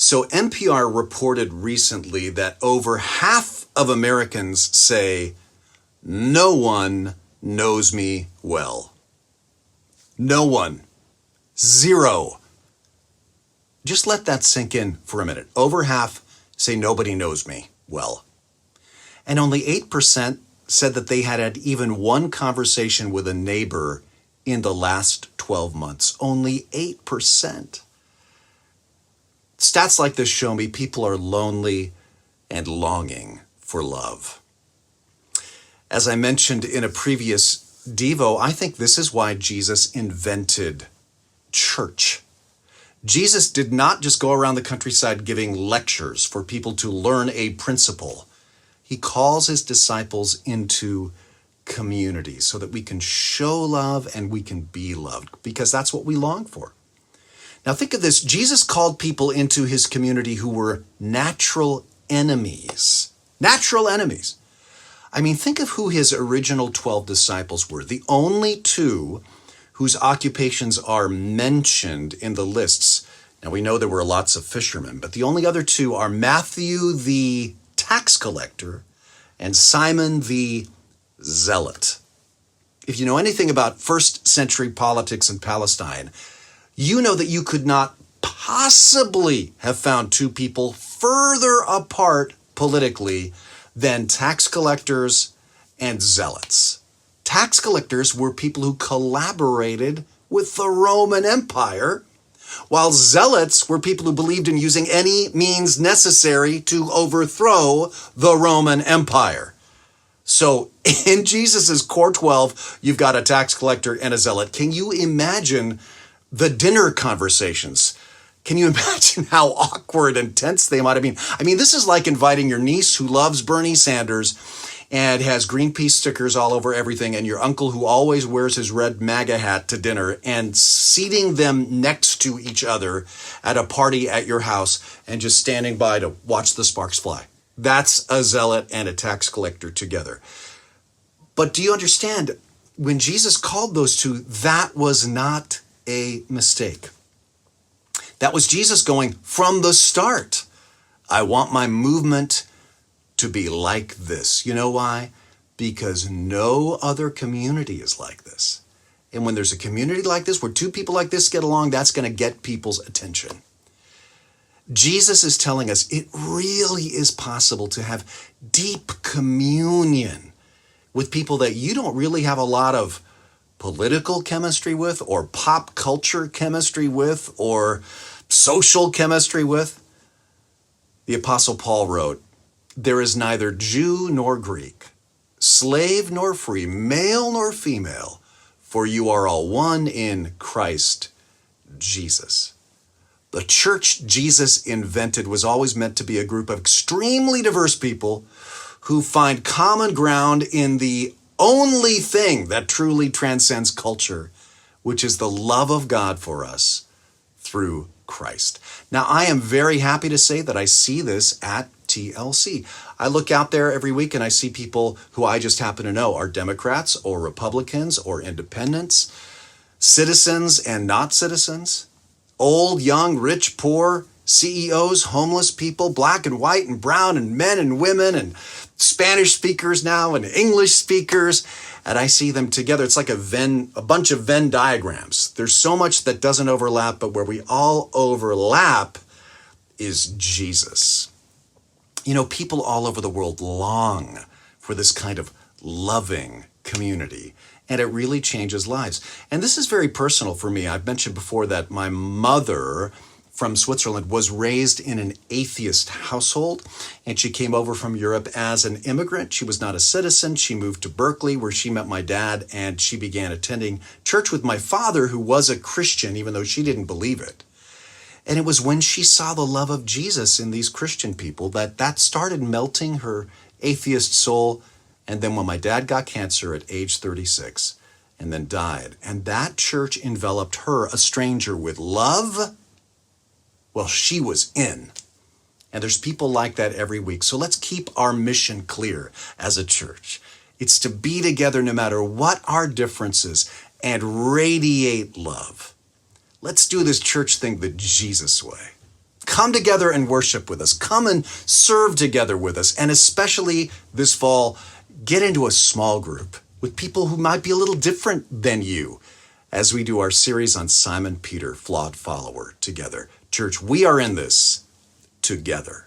So NPR reported recently that over half of Americans say, no one knows me well. No one. Zero. Just let that sink in for a minute. Over half say nobody knows me well. And only 8% said that they had even one conversation with a neighbor in the last 12 months. Only 8%. Stats like this show me people are lonely and longing for love. As I mentioned in a previous Devo, I think this is why Jesus invented church. Jesus did not just go around the countryside giving lectures for people to learn a principle. He calls his disciples into community so that we can show love and we can be loved, because that's what we long for. Now think of this. Jesus called people into his community who were natural enemies. Natural enemies. I mean, think of who his original 12 disciples were. The only two whose occupations are mentioned in the lists. Now we know there were lots of fishermen, but the only other two are Matthew the tax collector and Simon the zealot. If you know anything about first century politics in Palestine, you know that you could not possibly have found two people further apart politically than tax collectors and zealots. Tax collectors were people who collaborated with the Roman Empire, while zealots were people who believed in using any means necessary to overthrow the Roman Empire. So in Jesus's core 12, you've got a tax collector and a zealot. Can you imagine the dinner conversations? Can you imagine how awkward and tense they might have been? I mean, this is like inviting your niece who loves Bernie Sanders and has Greenpeace stickers all over everything, and your uncle who always wears his red MAGA hat to dinner, and seating them next to each other at a party at your house and just standing by to watch the sparks fly. That's a zealot and a tax collector together. But do you understand, when Jesus called those two, that was not a mistake. That was Jesus going from the start. I want my movement to be like this. You know why? Because no other community is like this. And when there's a community like this, where two people like this get along, that's going to get people's attention. Jesus is telling us it really is possible to have deep communion with people that you don't really have a lot of political chemistry with, or pop culture chemistry with, or social chemistry with. The Apostle Paul wrote, "There is neither Jew nor Greek, slave nor free, male nor female, for you are all one in Christ Jesus." The church Jesus invented was always meant to be a group of extremely diverse people who find common ground in the only thing that truly transcends culture, which is the love of God for us through Christ. Now, I am very happy to say that I see this at TLC. I look out there every week and I see people who I just happen to know are Democrats or Republicans or independents, citizens and not citizens, old, young, rich, poor, CEOs, homeless people, black and white and brown and men and women and Spanish speakers now and English speakers. And I see them together. It's like a bunch of Venn diagrams. There's so much that doesn't overlap, but where we all overlap is Jesus. You know, people all over the world long for this kind of loving community, and it really changes lives. And this is very personal for me. I've mentioned before that my mother from Switzerland was raised in an atheist household, and she came over from Europe as an immigrant. She was not a citizen. She moved to Berkeley, where she met my dad, and she began attending church with my father, who was a Christian, even though she didn't believe it. And it was when she saw the love of Jesus in these Christian people that started melting her atheist soul. And then when my dad got cancer at age 36 and then died, and that church enveloped her, a stranger, with love, well, she was in. And there's people like that every week. So let's keep our mission clear as a church. It's to be together no matter what our differences and radiate love. Let's do this church thing the Jesus way. Come together and worship with us. Come and serve together with us. And especially this fall, get into a small group with people who might be a little different than you as we do our series on Simon Peter, flawed follower, together. Church, we are in this together.